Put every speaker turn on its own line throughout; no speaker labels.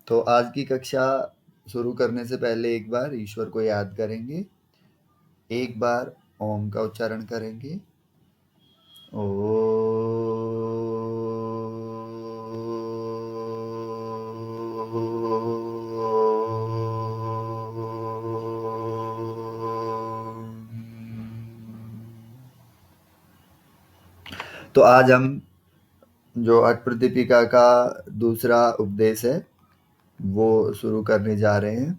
तो आज की कक्षा शुरू करने से पहले एक बार ईश्वर को याद करेंगे। एक बार ओम का उच्चारण करेंगे। ओ। तो आज हम जो अट प्रदीपिका का दूसरा उपदेश है वो शुरू करने जा रहे हैं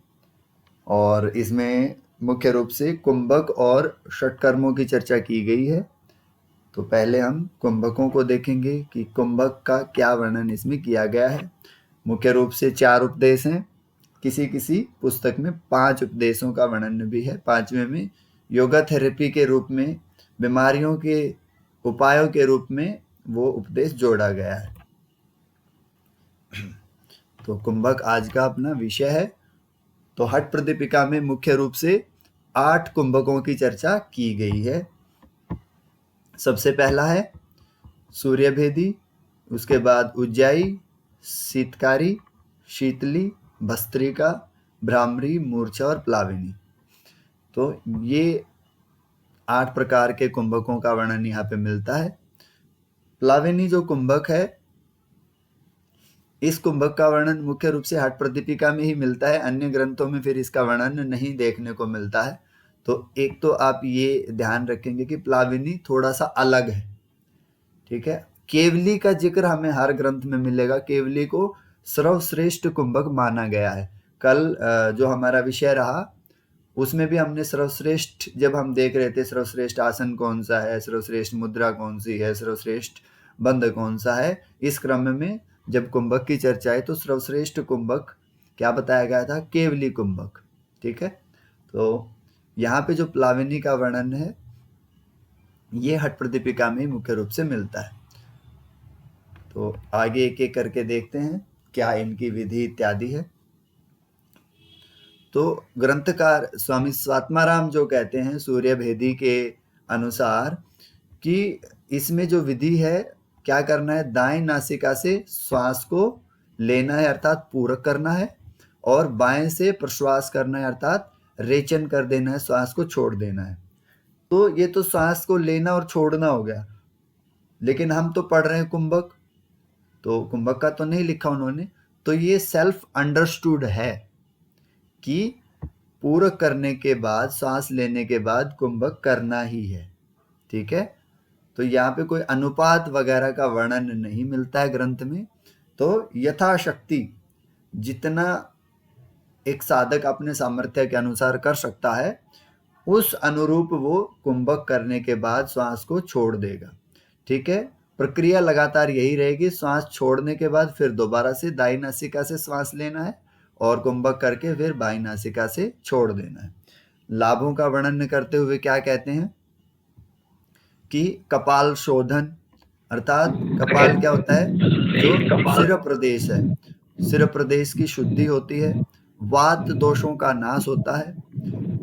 और इसमें मुख्य रूप से कुंभक और षटकर्मों की चर्चा की गई है। तो पहले हम कुंभकों को देखेंगे कि कुंभक का क्या वर्णन इसमें किया गया है। मुख्य रूप से 4 उपदेश हैं। किसी किसी पुस्तक में 5 उपदेशों का वर्णन भी है। 5वें में योगा थेरेपी के रूप में, बीमारियों के उपायों के रूप में वो उपदेश जोड़ा गया है। तो कुंभक आज का अपना विषय है। तो हठ प्रदीपिका में मुख्य रूप से 8 कुंभकों की चर्चा की गई है। सबसे पहला है सूर्यभेदी, उसके बाद उज्जाई, शीतकारी, शीतली, भस्त्रिका, भ्रामरी, मूर्छा और प्लाविनी। तो ये 8 प्रकार के कुंभकों का वर्णन यहाँ पे मिलता है। प्लाविनी जो कुंभक है, इस कुंभक का वर्णन मुख्य रूप से हठ प्रदीपिका में ही मिलता है। अन्य ग्रंथों में फिर इसका वर्णन नहीं देखने को मिलता है। तो एक तो आप ये ध्यान रखेंगे कि प्लाविनी थोड़ा सा अलग है, ठीक है। केवली का जिक्र हमें हर ग्रंथ में मिलेगा। केवली को सर्वश्रेष्ठ कुंभक माना गया है। कल जो हमारा विषय रहा उसमें भी हमने सर्वश्रेष्ठ, जब हम देख रहे थे सर्वश्रेष्ठ आसन कौन सा है, सर्वश्रेष्ठ मुद्रा कौन सी है, सर्वश्रेष्ठ बंध कौन सा है, इस क्रम में जब कुंभक की चर्चा है तो सर्वश्रेष्ठ कुंभक क्या बताया गया था? केवली कुंभक, ठीक है। तो यहाँ पे जो प्लाविनी का वर्णन है ये हठ प्रदीपिका में मुख्य रूप से मिलता है। तो आगे एक एक करके देखते हैं क्या इनकी विधि इत्यादि है। तो ग्रंथकार स्वामी स्वात्माराम जो कहते हैं सूर्यभेदी के अनुसार कि इसमें जो विधि है, क्या करना है? दाएं नासिका से श्वास को लेना है अर्थात पूरक करना है, और बाएं से प्रश्वास करना है अर्थात रेचन कर देना है, श्वास को छोड़ देना है। तो ये तो श्वास को लेना और छोड़ना हो गया, लेकिन हम तो पढ़ रहे हैं कुंभक, तो कुंभक का तो नहीं लिखा उन्होंने। तो ये सेल्फ अंडरस्टूड है कि पूरक करने के बाद, सांस लेने के बाद कुंभक करना ही है, ठीक है। तो यहाँ पे कोई अनुपात वगैरह का वर्णन नहीं मिलता है ग्रंथ में। तो यथाशक्ति जितना एक साधक अपने सामर्थ्य के अनुसार कर सकता है, उस अनुरूप वो कुंभक करने के बाद श्वास को छोड़ देगा, ठीक है। प्रक्रिया लगातार यही रहेगी। श्वास छोड़ने के बाद फिर दोबारा से दाई नासिका से श्वास लेना है और कुंभक करके फिर बाई नासिका से छोड़ देना है। लाभों का वर्णन करते हुए क्या कहते हैं कि कपाल शोधन, अर्थात कपाल क्या होता है? जो सिर प्रदेश है, सिर प्रदेश की शुद्धि होती है, वात दोषों का नाश होता है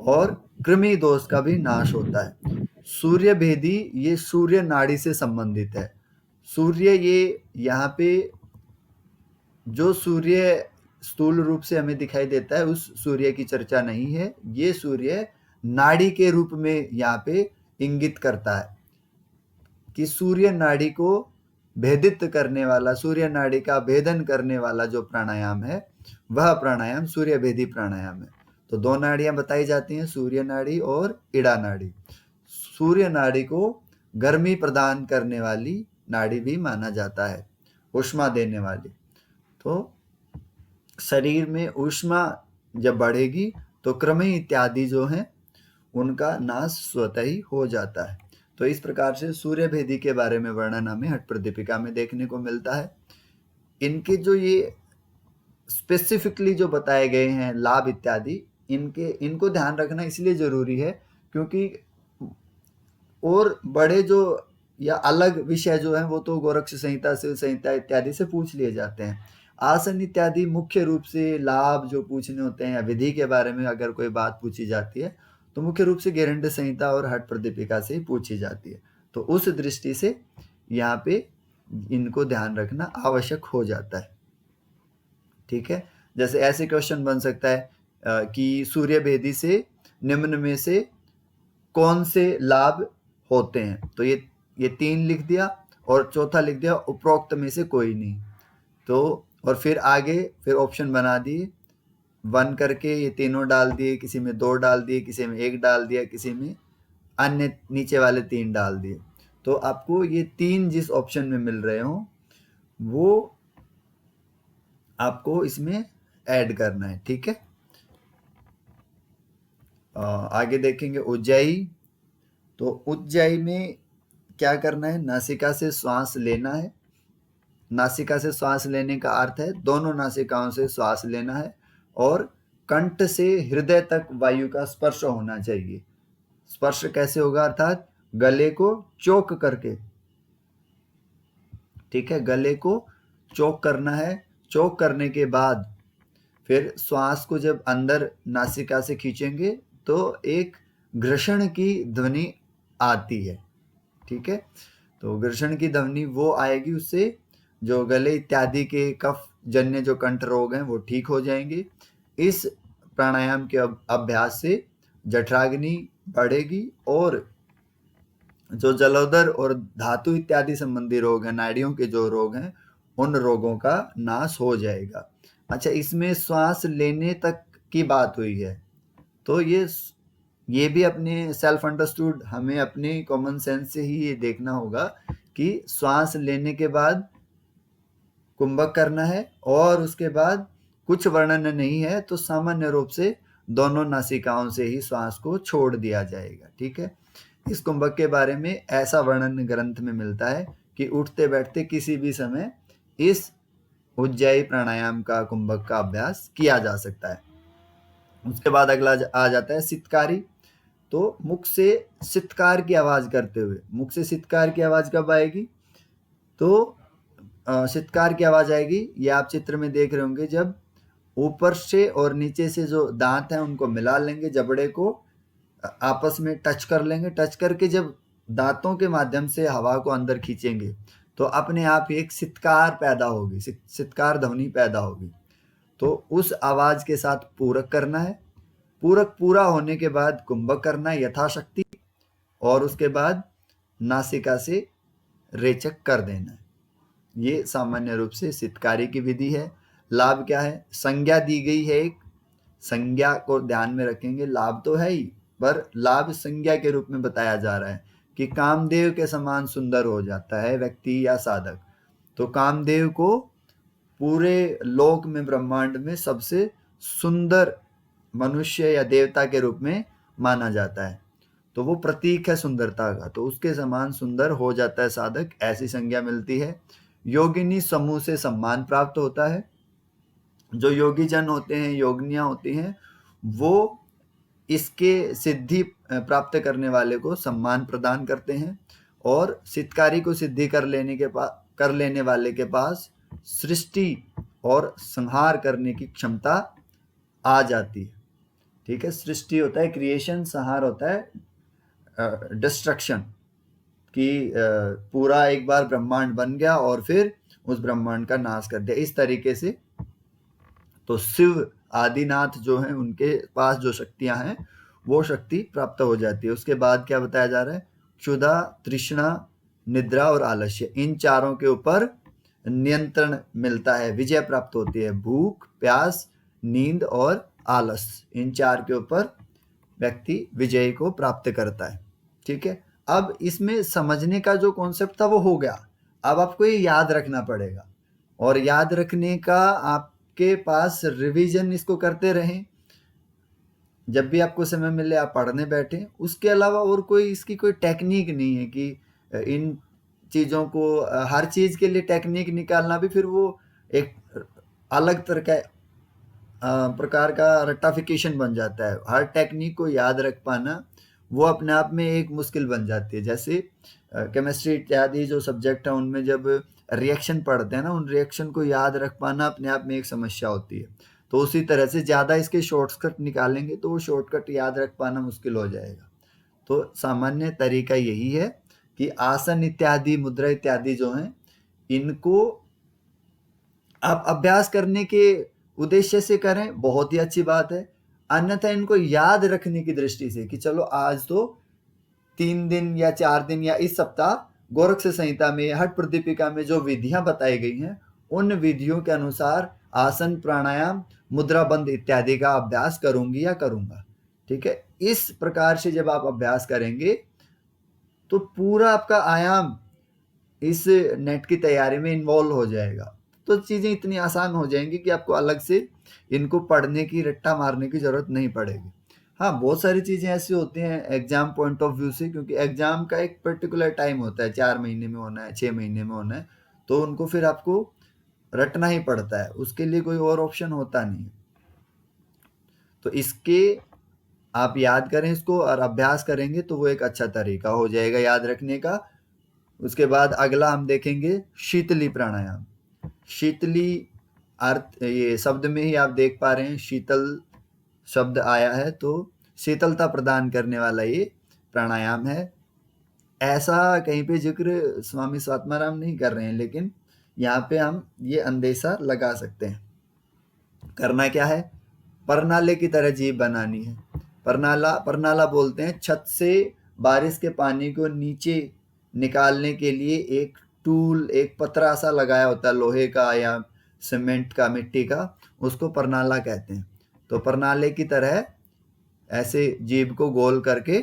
और कृमि दोष का भी नाश होता है। सूर्य भेदी ये सूर्य नाड़ी से संबंधित है। सूर्य ये यहाँ पे जो सूर्य स्थूल रूप से हमें दिखाई देता है उस सूर्य की चर्चा नहीं है। ये सूर्य नाड़ी के रूप में यहाँ पे इंगित करता है कि सूर्य नाड़ी को भेदित करने वाला, सूर्य नाड़ी का भेदन करने वाला जो प्राणायाम है वह प्राणायाम सूर्य भेदी प्राणायाम है। तो 2 नाड़ियां बताई जाती हैं, सूर्य नाड़ी और इड़ा नाड़ी। सूर्य नाड़ी को गर्मी प्रदान करने वाली नाड़ी भी माना जाता है, ऊष्मा देने वाली। तो शरीर में ऊष्मा जब बढ़ेगी तो कृमि इत्यादि जो हैं उनका नाश स्वतः ही हो जाता है। तो इस प्रकार से सूर्य भेदी के बारे में वर्णन हमें हठ प्रदीपिका में देखने को मिलता है। इनके जो ये स्पेसिफिकली जो बताए गए हैं लाभ इत्यादि, इनको ध्यान रखना इसलिए जरूरी है क्योंकि और बड़े जो या अलग विषय जो हैं वो तो गोरक्ष संहिता से, संहिता इत्यादि से पूछ लिए जाते हैं। आसन इत्यादि मुख्य रूप से लाभ जो पूछने होते हैं या विधि के बारे में अगर कोई बात पूछी जाती है तो मुख्य रूप से गेरंड संहिता और हठ प्रदीपिका से ही पूछी जाती है। तो उस दृष्टि से यहाँ पे इनको ध्यान रखना आवश्यक हो जाता है, ठीक है। जैसे ऐसे क्वेश्चन बन सकता है कि सूर्य भेदी से निम्न में से कौन से लाभ होते हैं, तो ये 3 लिख दिया और चौथा लिख दिया उपरोक्त में से कोई नहीं। तो और फिर आगे फिर ऑप्शन बना दिए 1 करके, ये तीनों डाल दिए, किसी में 2 डाल दिए, किसी में 1 डाल दिया, किसी में अन्य नीचे वाले 3 डाल दिए। तो आपको ये 3 जिस ऑप्शन में मिल रहे हो वो आपको इसमें ऐड करना है, ठीक है। आगे देखेंगे उज्जाई। तो उज्जाई में क्या करना है, नासिका से श्वास लेना है। नासिका से श्वास लेने का अर्थ है दोनों नासिकाओं से श्वास लेना है और कंठ से हृदय तक वायु का स्पर्श होना चाहिए। स्पर्श कैसे होगा, अर्थात गले को चोक करके, ठीक है, गले को चोक करना है। चोक करने के बाद फिर श्वास को जब अंदर नासिका से खींचेंगे तो एक घर्षण की ध्वनि आती है, ठीक है। तो घर्षण की ध्वनि वो आएगी, उससे जो गले इत्यादि के कफ जन्य जो कंठ रोग हैं वो ठीक हो जाएंगे। इस प्राणायाम के अभ्यास से जठराग्नि बढ़ेगी और जो जलोदर और धातु इत्यादि संबंधी रोग हैं, नाड़ियों के जो रोग हैं, उन रोगों का नाश हो जाएगा। अच्छा, इसमें श्वास लेने तक की बात हुई है, तो ये भी अपने सेल्फ अंडरस्टूड, हमें अपने कॉमन सेंस से ही ये देखना होगा कि श्वास लेने के बाद कुंभक करना है और उसके बाद कुछ वर्णन नहीं है तो सामान्य रूप से दोनों नासिकाओं से ही श्वास को छोड़ दिया जाएगा, ठीक है। इस कुंभक के बारे में ऐसा वर्णन ग्रंथ में मिलता है कि उठते बैठते किसी भी समय इस उज्जाई प्राणायाम का कुंभक का अभ्यास किया जा सकता है। उसके बाद अगला आ जाता है सितकारी। तो मुख से सितकार की आवाज करते हुए, मुख से सितकार की आवाज कब आएगी, तो सितकार की आवाज आएगी, ये आप चित्र में देख रहे होंगे, जब ऊपर से और नीचे से जो दांत हैं उनको मिला लेंगे, जबड़े को आपस में टच कर लेंगे, टच करके जब दांतों के माध्यम से हवा को अंदर खींचेंगे तो अपने आप एक सितकार पैदा होगी, सितकार ध्वनि पैदा होगी। तो उस आवाज के साथ पूरक करना है। पूरक पूरा होने के बाद कुंभक करना है यथाशक्ति और उसके बाद नासिका से रेचक कर देना है। ये सामान्य रूप से सितकारी की विधि है। लाभ क्या है, संज्ञा दी गई है एक, संज्ञा को ध्यान में रखेंगे, लाभ तो है ही पर लाभ संज्ञा के रूप में बताया जा रहा है कि कामदेव के समान सुंदर हो जाता है व्यक्ति या साधक। तो कामदेव को पूरे लोक में, ब्रह्मांड में सबसे सुंदर मनुष्य या देवता के रूप में माना जाता है, तो वो प्रतीक है सुंदरता का, तो उसके समान सुंदर हो जाता है साधक, ऐसी संज्ञा मिलती है। योगिनी समूह से सम्मान प्राप्त होता है। जो योगी जन होते हैं, योगिनियां होती हैं, वो इसके सिद्धि प्राप्त करने वाले को सम्मान प्रदान करते हैं और सितकारी को सिद्धि कर लेने वाले के पास सृष्टि और संहार करने की क्षमता आ जाती है, ठीक है। सृष्टि होता है क्रिएशन, संहार होता है डिस्ट्रक्शन, कि पूरा एक बार ब्रह्मांड बन गया और फिर उस ब्रह्मांड का नाश कर दिया, इस तरीके से। तो शिव आदिनाथ जो हैं उनके पास जो शक्तियां हैं वो शक्ति प्राप्त हो जाती है। उसके बाद क्या बताया जा रहा है, क्षुधा, तृष्णा, निद्रा और आलस्य, इन चारों के ऊपर नियंत्रण मिलता है, विजय प्राप्त होती है। भूख, प्यास, नींद और आलस, इन 4 के ऊपर व्यक्ति विजय को प्राप्त करता है, ठीक है। अब इसमें समझने का जो कॉन्सेप्ट था वो हो गया, अब आपको ये याद रखना पड़ेगा और याद रखने का आपके पास रिवीजन इसको करते रहें, जब भी आपको समय मिले आप पढ़ने बैठें। उसके अलावा और कोई इसकी कोई टेक्निक नहीं है कि इन चीज़ों को हर चीज़ के लिए टेक्निक निकालना भी फिर वो एक अलग तरह का प्रकार का रट्टाफिकेशन बन जाता है। हर टेक्निक को याद रख पाना वो अपने आप में एक मुश्किल बन जाती है। जैसे केमिस्ट्री इत्यादि जो सब्जेक्ट है उनमें जब रिएक्शन पढ़ते हैं ना, उन रिएक्शन को याद रख पाना अपने आप में एक समस्या होती है। तो उसी तरह से ज़्यादा इसके शॉर्टकट निकालेंगे तो वो शॉर्टकट याद रख पाना मुश्किल हो जाएगा। तो सामान्य तरीका यही है कि आसन इत्यादि, मुद्रा इत्यादि जो हैं, इनको आप अभ्यास करने के उद्देश्य से करें, बहुत ही अच्छी बात है। अन्यथा इनको याद रखने की दृष्टि से कि चलो आज तो 3 दिन या 4 दिन या इस सप्ताह गोरक्ष संहिता में, हठ प्रदीपिका में जो विधियां बताई गई हैं, उन विधियों के अनुसार आसन, प्राणायाम, मुद्रा बंध इत्यादि का अभ्यास करूंगी या करूंगा। ठीक है, इस प्रकार से जब आप अभ्यास करेंगे तो पूरा आपका आयाम इस नेट की तैयारी में इन्वॉल्व हो जाएगा। तो चीजें इतनी आसान हो जाएंगी कि आपको अलग से इनको पढ़ने की, रट्टा मारने की जरूरत नहीं पड़ेगी। हाँ, बहुत सारी चीजें ऐसी होती हैं एग्जाम पॉइंट ऑफ व्यू से, क्योंकि एग्जाम का एक पर्टिकुलर टाइम होता है, 4 महीने में होना है, 6 महीने में होना है, तो उनको फिर आपको रटना ही पड़ता है, उसके लिए कोई और ऑप्शन होता नहीं है। तो इसके आप याद करें इसको और अभ्यास करेंगे तो वो एक अच्छा तरीका हो जाएगा याद रखने का। उसके बाद अगला हम देखेंगे शीतली प्राणायाम। शीतली अर्थ, ये शब्द में ही आप देख पा रहे हैं शीतल शब्द आया है, तो शीतलता प्रदान करने वाला ये प्राणायाम है। ऐसा कहीं पे जिक्र स्वामी स्वात्माराम नहीं कर रहे हैं, लेकिन यहाँ पे हम ये अंदेशा लगा सकते हैं। करना क्या है, परनाले की तरह जीभ बनानी है। परनाला बोलते हैं छत से बारिश के पानी को नीचे निकालने के लिए एक टूल, एक पतरा सा लगाया होता है लोहे का या सीमेंट का, मिट्टी का, उसको परनाला कहते हैं। तो परनाले की तरह ऐसे जीभ को गोल करके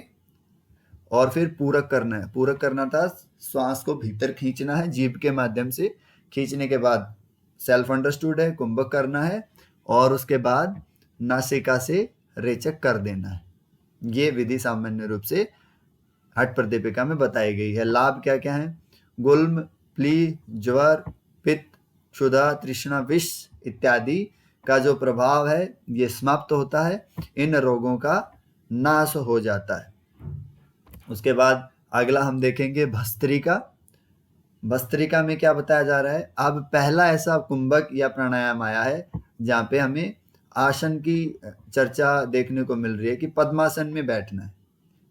और फिर पूरक करना है। पूरक करना था श्वास को भीतर खींचना है जीभ के माध्यम से, खींचने के बाद सेल्फ अंडरस्टूड है, कुंभक करना है और उसके बाद नासिका से रेचक कर देना है। ये विधि सामान्य रूप से हठ प्रदीपिका में बताई गई है। लाभ क्या क्या है, गुल्म, प्ली, ज्वर, पित्त, क्षुधा, तृष्णा, विष इत्यादि का जो प्रभाव है ये समाप्त होता है, इन रोगों का नाश हो जाता है। उसके बाद अगला हम देखेंगे भस्त्रिका। भस्त्रिका में क्या बताया जा रहा है, अब पहला ऐसा कुंभक या प्राणायाम आया है जहाँ पे हमें आसन की चर्चा देखने को मिल रही है कि पद्मासन में बैठना है।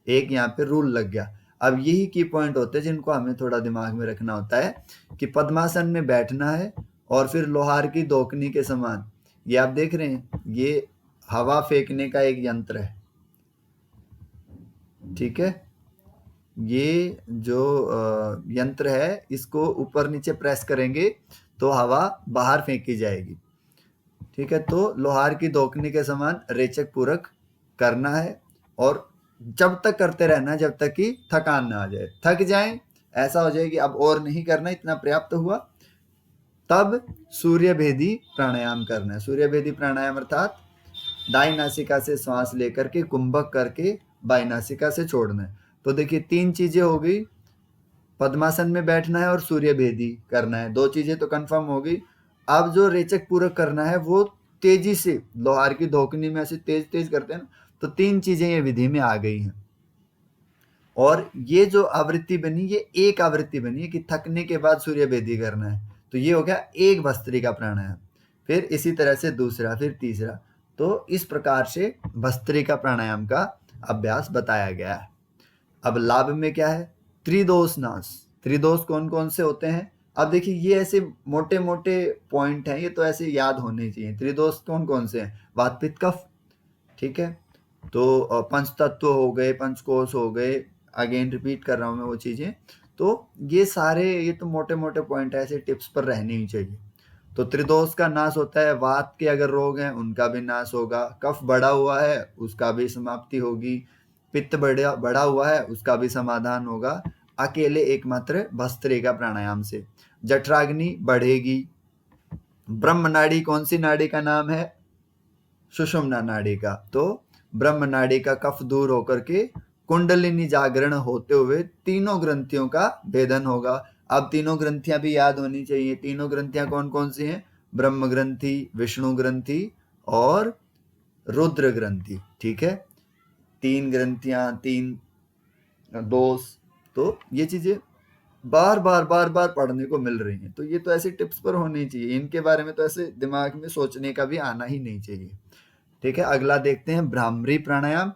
एक यहाँ पे रूल लग गया। अब यही की पॉइंट होते हैं जिनको हमें थोड़ा दिमाग में रखना होता है कि पद्मासन में बैठना है और फिर लोहार की दोकनी के समान, ये आप देख रहे हैं, ये हवा फेंकने का एक यंत्र है। ठीक है, ये जो यंत्र है इसको ऊपर नीचे प्रेस करेंगे तो हवा बाहर फेंकी जाएगी। ठीक है, तो लोहार की दोकनी के समान रेचक पूरक करना है और जब तक करते रहना जब तक कि थकान ना आ जाए। थक जाए, ऐसा हो जाए कि अब और नहीं करना, इतना पर्याप्त हुआ, तब सूर्य भेदी प्राणायाम करना है। सूर्य भेदी प्राणायाम अर्थात दाई नासिका से श्वास लेकर के कुंभक करके बाई नासिका से छोड़ना है। तो देखिए 3 चीजें हो गई, पद्मासन में बैठना है और सूर्य भेदी करना है, 2 चीजें तो कंफर्म हो गई। अब जो रेचक पूरक करना है वो तेजी से लोहार की धोकनी में ऐसे तेज तेज करते हैं ना, तो 3 चीजें ये विधि में आ गई हैं। और ये जो आवृत्ति बनी, ये एक आवृत्ति बनी है कि थकने के बाद सूर्य भेदी करना है। तो ये हो गया एक भस्त्रिका प्राणायाम, फिर इसी तरह से दूसरा, फिर तीसरा। तो इस प्रकार से भस्त्रिका प्राणायाम का अभ्यास बताया गया है। अब लाभ में क्या है, त्रिदोष नाश। त्रिदोष कौन कौन से होते हैं, अब देखिए ये ऐसे मोटे मोटे पॉइंट हैं, ये तो ऐसे याद होने चाहिए। त्रिदोष कौन कौन से हैं, वात पित्त कफ। ठीक है, तो पंच तत्व हो गए, पंचकोश हो गए, अगेन रिपीट कर रहा हूँ मैं वो चीजें। तो ये सारे, ये तो मोटे मोटे पॉइंट है, ऐसे टिप्स पर रहने ही चाहिए। तो त्रिदोष का नाश होता है, वात के अगर रोग हैं उनका भी नाश होगा, कफ बढ़ा हुआ है उसका भी समाप्ति होगी, पित्त बढ़ा हुआ है उसका भी समाधान होगा, अकेले एकमात्र भस्त्रिका प्राणायाम से। जठराग्नि बढ़ेगी। ब्रह्म नाड़ी कौन सी नाड़ी का नाम है, सुषुम्ना नाड़ी का। तो ब्रह्म नाड़ी का कफ दूर होकर के कुंडलिनी जागरण होते हुए तीनों ग्रंथियों का भेदन होगा। अब तीनों ग्रंथियां भी याद होनी चाहिए। तीनों ग्रंथियां कौन कौन सी हैं, ब्रह्म ग्रंथि, विष्णु ग्रंथि और रुद्र ग्रंथि। ठीक है, 3 ग्रंथियां, 3 दोष। तो ये चीजें बार बार पढ़ने को मिल रही हैं, तो ये तो ऐसे टिप्स पर होनी चाहिए, इनके बारे में तो ऐसे दिमाग में सोचने का भी आना ही नहीं चाहिए। ठीक है, अगला देखते हैं भ्रामरी प्राणायाम।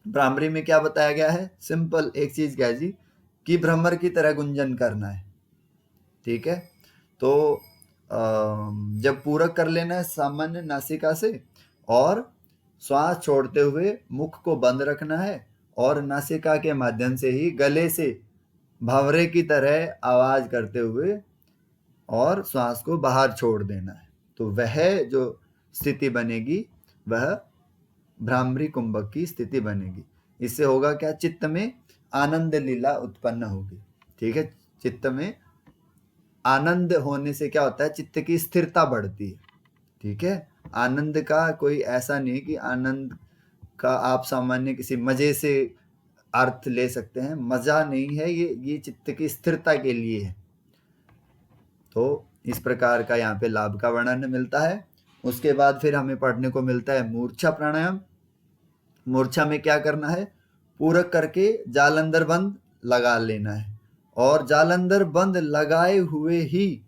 भ्रामरी में क्या बताया गया है, सिंपल एक चीज क्या है जी, कि भ्रमर की तरह गुंजन करना है। ठीक है, तो जब पूरक कर लेना है सामान्य नासिका से, और श्वास छोड़ते हुए मुख को बंद रखना है, और नासिका के माध्यम से ही गले से भंवरे की तरह आवाज करते हुए और श्वास को बाहर छोड़ देना है। तो वह जो स्थिति बनेगी वह भ्रामरी कुंभक की स्थिति बनेगी। इससे होगा क्या, चित्त में आनंद लीला उत्पन्न होगी। ठीक है, चित्त में आनंद होने से क्या होता है, चित्त की स्थिरता बढ़ती है। ठीक है, आनंद का कोई ऐसा नहीं कि आनंद का आप सामान्य किसी मजे से अर्थ ले सकते हैं, मजा नहीं है ये चित्त की स्थिरता के लिए है। तो इस प्रकार का यहाँ पे लाभ का वर्णन मिलता है। उसके बाद फिर हमें पढ़ने को मिलता है मूर्छा प्राणायाम। मूर्छा में क्या करना है, पूरक करके जालंधर बंद लगा लेना है, और जालंधर बंद लगाए हुए ही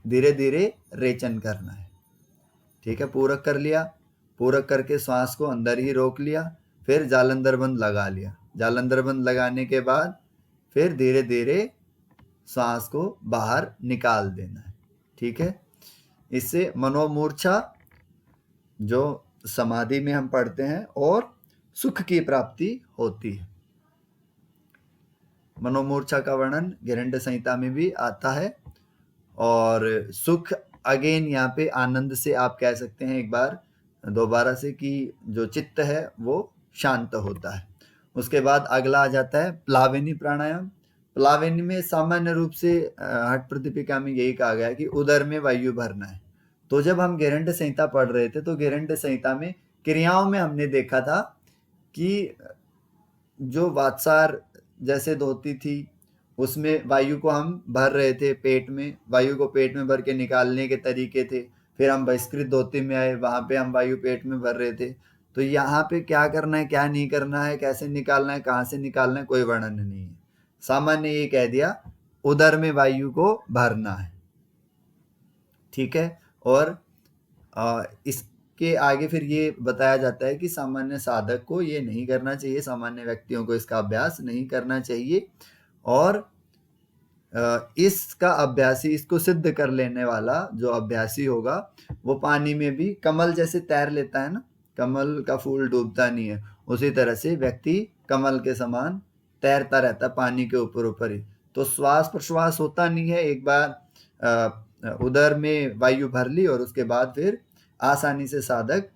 धीरे धीरे रेचन करना है। ठीक है, पूरक कर लिया, पूरक करके श्वास को अंदर ही रोक लिया, फिर जालंधर बंद लगा लिया। जालंधर बंद लगाने के बाद फिर धीरे धीरे श्वास को बाहर निकाल देना है। ठीक है, इससे मनोमूर्छा जो समाधि में हम पढ़ते हैं और सुख की प्राप्ति होती है। मनोमूर्छा का वर्णन गिरंड संहिता में भी आता है। और सुख अगेन यहाँ पे आनंद से आप कह सकते हैं एक बार दोबारा से कि जो चित्त है वो शांत होता है। उसके बाद अगला आ जाता है प्लाविनी प्राणायाम। प्लाविनी में सामान्य रूप से हठ प्रदीपिका में यही कहा गया है कि उदर में वायु भरना है। तो जब हम गिरंड संहिता पढ़ रहे थे तो गिरंड संहिता में क्रियाओं में हमने देखा था कि जो वात्सार जैसे धोती थी उसमें वायु को हम भर रहे थे पेट में, वायु को पेट में भर के निकालने के तरीके थे। फिर हम बहिष्कृत धोती में आए, वहां पे हम वायु पेट में भर रहे थे। तो यहाँ पे क्या करना है, क्या नहीं करना है, कैसे निकालना है, कहाँ से निकालना है, कोई वर्णन नहीं है। सामान्य ये कह दिया उदर में वायु को भरना है। ठीक है, और इसके आगे फिर ये बताया जाता है कि सामान्य साधक को ये नहीं करना चाहिए, सामान्य व्यक्तियों को इसका अभ्यास नहीं करना चाहिए। और इसका अभ्यासी, इसको सिद्ध कर लेने वाला जो अभ्यासी होगा वो पानी में भी कमल जैसे तैर लेता है ना, कमल का फूल डूबता नहीं है, उसी तरह से व्यक्ति कमल के समान तैरता रहता है पानी के ऊपर ऊपर ही। तो श्वास प्रश्वास होता नहीं है, एक बार उदर में वायु भर ली और उसके बाद फिर आसानी से साधक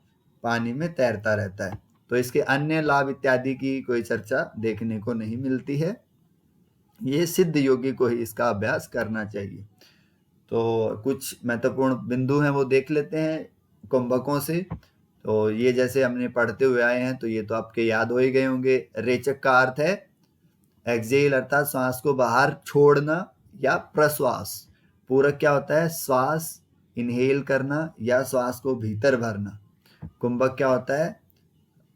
पानी में तैरता रहता है। तो इसके अन्य लाभ इत्यादि की कोई चर्चा देखने को नहीं मिलती है। ये सिद्ध योगी को ही इसका अभ्यास करना चाहिए। तो कुछ महत्वपूर्ण बिंदु हैं वो देख लेते हैं कुंभकों से। तो ये जैसे हमने पढ़ते हुए आए हैं तो ये तो आपके याद हो ही गए होंगे। रेचक का अर्थ है एक्सेल अर्थात श्वास को बाहर छोड़ना या प्रश्वास। पूरक क्या होता है, श्वास इनहेल करना या श्वास को भीतर भरना। कुंभक क्या होता है,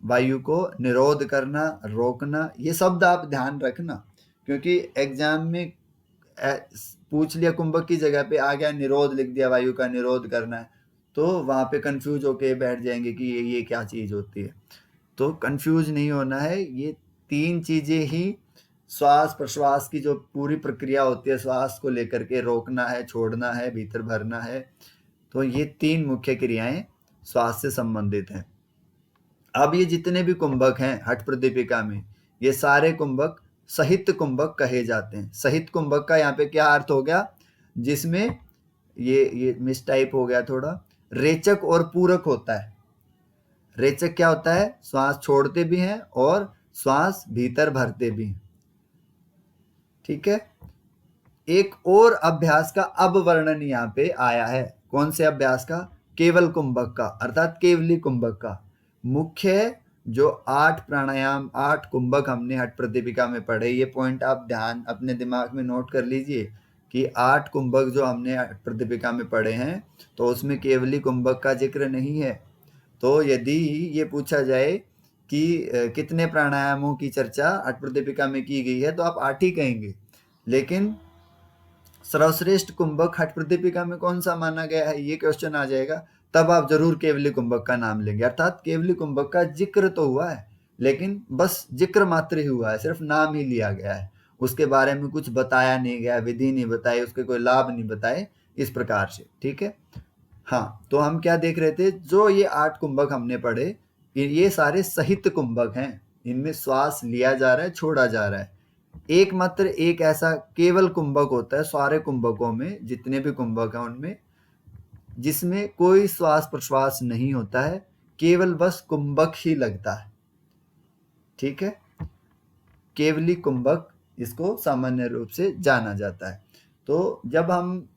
वायु को निरोध करना, रोकना। ये शब्द आप ध्यान रखना क्योंकि एग्जाम में पूछ लिया कुंभक की जगह पे आ गया निरोध लिख दिया, वायु का निरोध करना है, तो वहां पे कंफ्यूज होके बैठ जाएंगे कि ये क्या चीज होती है। तो कंफ्यूज नहीं होना है, ये तीन चीजें ही श्वास प्रश्वास की जो पूरी प्रक्रिया होती है, श्वास को लेकर के रोकना है, छोड़ना है, भीतर भरना है, तो ये तीन मुख्य क्रियाएं श्वास से संबंधित हैं। अब ये जितने भी कुंभक हैं हठ प्रदीपिका में, ये सारे कुंभक सहित कुंभक कहे जाते हैं। सहित कुंभक का यहाँ पे क्या अर्थ हो गया, जिसमें ये मिस टाइप हो गया थोड़ा, रेचक और पूरक होता है। रेचक क्या होता है, श्वास छोड़ते भी हैं और श्वास भीतर भरते भी हैं। ठीक है, एक और अभ्यास का अब वर्णन यहाँ पे आया है। कौन से अभ्यास का, केवल कुंभक का अर्थात केवली कुंभक का। मुख्य जो 8 प्राणायाम 8 कुंभक हमने हठ प्रदीपिका में पढ़े, ये पॉइंट आप ध्यान अपने दिमाग में नोट कर लीजिए कि 8 कुंभक जो हमने हठ प्रदीपिका में पढ़े हैं तो उसमें केवली कुंभक का जिक्र नहीं है। तो यदि ये पूछा जाए कि कितने प्राणायामों की चर्चा हठ प्रदीपिका में की गई है तो आप 8 ही कहेंगे, लेकिन सर्वश्रेष्ठ कुंभक हठ प्रदीपिका में कौन सा माना गया है, ये क्वेश्चन आ जाएगा, तब आप जरूर केवली कुंभक का नाम लेंगे। अर्थात केवली कुंभक का जिक्र तो हुआ है लेकिन बस जिक्र मात्र ही हुआ है, सिर्फ नाम ही लिया गया है, उसके बारे में कुछ बताया नहीं गया, विधि नहीं बताई, उसके कोई लाभ नहीं बताए, इस प्रकार से, ठीक है। हाँ, तो हम क्या देख रहे थे, जो ये 8 कुंभक हमने पढ़े, ये सारे सहित कुंभक हैं, इनमें श्वास लिया जा रहा है, छोड़ा जा रहा है। एकमात्र एक ऐसा केवल कुंभक होता है सारे कुंभकों में, जितने भी कुंभक हैं उनमें, जिसमें कोई श्वास प्रश्वास नहीं होता है, केवल बस कुंभक ही लगता है, ठीक है। केवली कुंभक इसको सामान्य रूप से जाना जाता है। तो जब हम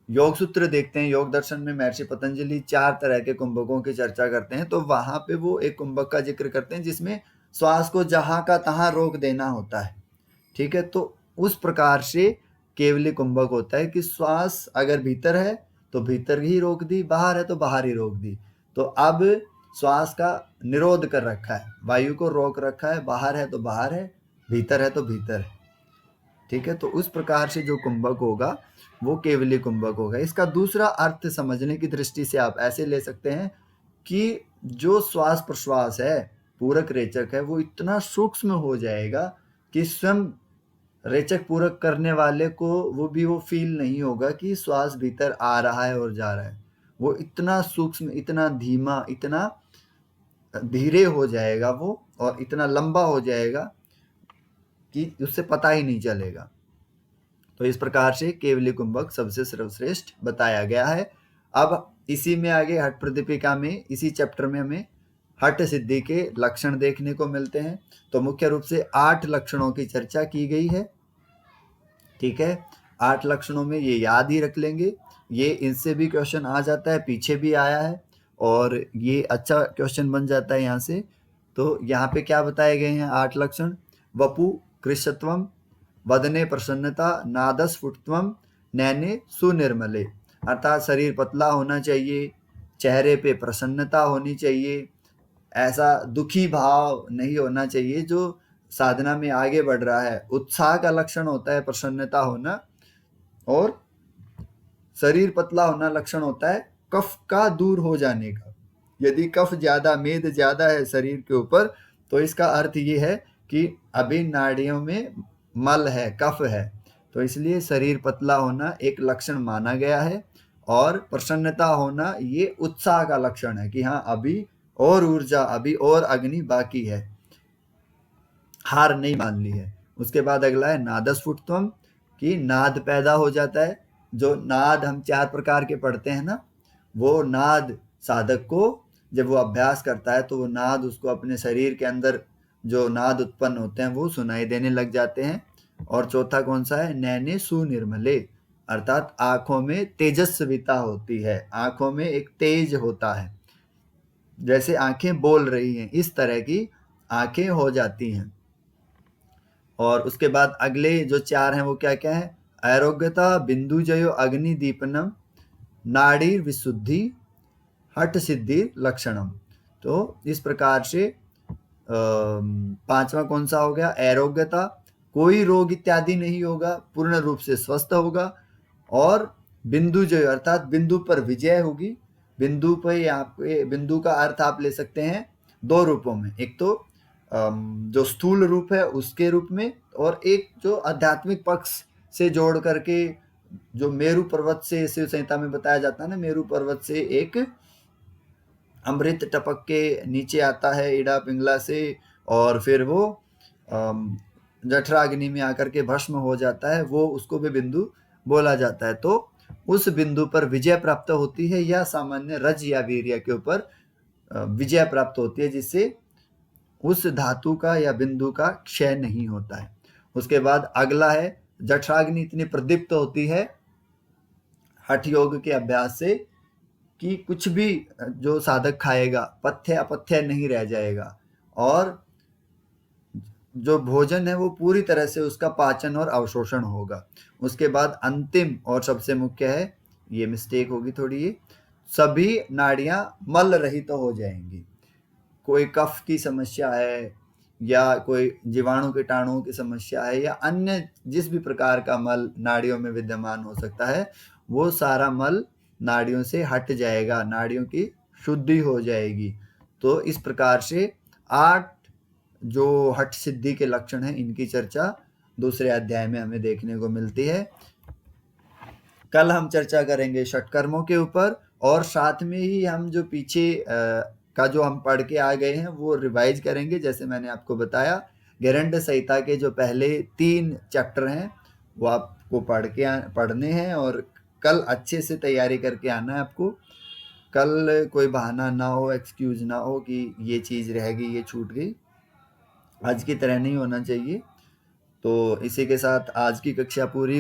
योग सूत्र देखते हैं, योग दर्शन में महर्षि पतंजलि 4 तरह के कुंभकों की चर्चा करते हैं, तो वहां पे वो एक कुंभक का जिक्र करते हैं जिसमें श्वास को जहां का तहां रोक देना होता है, ठीक है। तो उस प्रकार से केवली कुंभक होता है कि श्वास अगर भीतर है तो भीतर ही रोक दी, बाहर है तो बाहर ही रोक दी। तो अब श्वास का निरोध कर रखा है, वायु को रोक रखा है, बाहर है तो बाहर है, भीतर है तो भीतर है, ठीक है। तो उस प्रकार से जो कुंभक होगा वो केवली कुंभक होगा। इसका दूसरा अर्थ समझने की दृष्टि से आप ऐसे ले सकते हैं कि जो श्वास प्रश्वास है, पूरक रेचक है, वो इतना सूक्ष्म हो जाएगा कि स्वयं रेचक पूरक करने वाले को वो फील नहीं होगा कि श्वास भीतर आ रहा है और जा रहा है। वो इतना सूक्ष्म, इतना धीमा, इतना धीरे हो जाएगा वो, और इतना लंबा हो जाएगा कि उससे पता ही नहीं चलेगा। तो इस प्रकार से केवली कुंभक सबसे सर्वश्रेष्ठ बताया गया है। अब इसी में आगे हठ प्रदीपिका में, इसी चैप्टर में हमें हठ सिद्धि के लक्षण देखने को मिलते हैं। तो मुख्य रूप से 8 लक्षणों की चर्चा की गई है, ठीक है। 8 लक्षणों में ये याद ही रख लेंगे, ये इनसे भी क्वेश्चन आ जाता है, पीछे भी आया है, और ये अच्छा क्वेश्चन बन जाता है यहाँ से। तो यहाँ पे क्या बताए गए हैं 8 लक्षण? वपु कृशत्वम, वदने प्रसन्नता, नादस्फुटत्वम, नैने सुनिर्मले। अर्थात शरीर पतला होना चाहिए, चेहरे पे प्रसन्नता होनी चाहिए, ऐसा दुखी भाव नहीं होना चाहिए जो साधना में आगे बढ़ रहा है। उत्साह का लक्षण होता है प्रसन्नता होना, और शरीर पतला होना लक्षण होता है कफ का दूर हो जाने का। यदि कफ ज्यादा, मेद ज्यादा है शरीर के ऊपर, तो इसका अर्थ ये है कि अभी नाड़ियों में मल है, कफ है। तो इसलिए शरीर पतला होना एक लक्षण माना गया है, और प्रसन्नता होना ये उत्साह का लक्षण है कि हाँ अभी और ऊर्जा, अभी और अग्नि बाकी है, हार नहीं मान ली है। उसके बाद अगला है नादस्फुटत्वम, कि नाद पैदा हो जाता है। जो नाद हम 4 प्रकार के पढ़ते हैं ना, वो नाद साधक को जब वो अभ्यास करता है तो वो नाद उसको अपने शरीर के अंदर जो नाद उत्पन्न होते हैं वो सुनाई देने लग जाते हैं। और चौथा कौन सा है? नैने सुनिर्मले, अर्थात आंखों में तेजस्विता होती है, आंखों में एक तेज होता है, जैसे आंखें बोल रही हैं, इस तरह की आंखें हो जाती हैं। और उसके बाद अगले जो 4 हैं वो क्या क्या है? आरोग्यता, बिंदुजयो अग्नि दीपनम, नाड़ी विशुद्धि, हठ सिद्धि लक्षणम। तो इस प्रकार से 5वां कौन सा हो गया? आरोग्यता, कोई रोग इत्यादि नहीं होगा, पूर्ण रूप से स्वस्थ होगा। और बिंदुजय अर्थात बिंदु पर विजय होगी। बिंदु पर, यहाँ पे बिंदु का अर्थ आप ले सकते हैं 2 रूपों में, एक तो जो स्थूल रूप है उसके रूप में, और एक जो आध्यात्मिक पक्ष से जोड़ करके जो मेरु पर्वत से, शिव संहिता में बताया जाता है ना, मेरु पर्वत से एक अमृत टपक के नीचे आता है इड़ा पिंगला से, और फिर वो जठराग्नि में आकर के भस्म हो जाता है, वो उसको भी बिंदु बोला जाता है। तो उस बिंदु पर विजय प्राप्त होती है, या सामान्य रज या वीर्य के ऊपर विजय प्राप्त होती है, जिससे उस धातु का या बिंदु का क्षय नहीं होता है। उसके बाद अगला है जठराग्नि इतनी प्रदीप्त होती है हठ योग के अभ्यास से कि कुछ भी जो साधक खाएगा पथ्य अपथ्य नहीं रह जाएगा, और जो भोजन है वो पूरी तरह से उसका पाचन और अवशोषण होगा। उसके बाद अंतिम और सबसे मुख्य है, ये मिस्टेक होगी थोड़ी, ये सभी नाड़ियां मल रहित तो हो जाएंगी। कोई कफ की समस्या है, या कोई जीवाणु कीटाणुओं की समस्या है, या अन्य जिस भी प्रकार का मल नाड़ियों में विद्यमान हो सकता है, वो सारा मल नाड़ियों से हट जाएगा, नाड़ियों की शुद्धि हो जाएगी। तो इस प्रकार से 8 जो हठ सिद्धि के लक्षण हैं, इनकी चर्चा दूसरे अध्याय में हमें देखने को मिलती है। कल हम चर्चा करेंगे षटकर्मों के ऊपर, और साथ में ही हम जो पीछे का जो हम पढ़ के आ गए हैं वो रिवाइज करेंगे। जैसे मैंने आपको बताया, गेरंड संहिता के जो पहले 3 चैप्टर हैं वो आपको पढ़ने हैं, और कल अच्छे से तैयारी करके आना है आपको। कल कोई बहाना ना हो, एक्सक्यूज ना हो कि ये चीज़ रह गई, ये छूट गई। आज की तरह नहीं होना चाहिए। तो इसी के साथ आज की कक्षा पूरी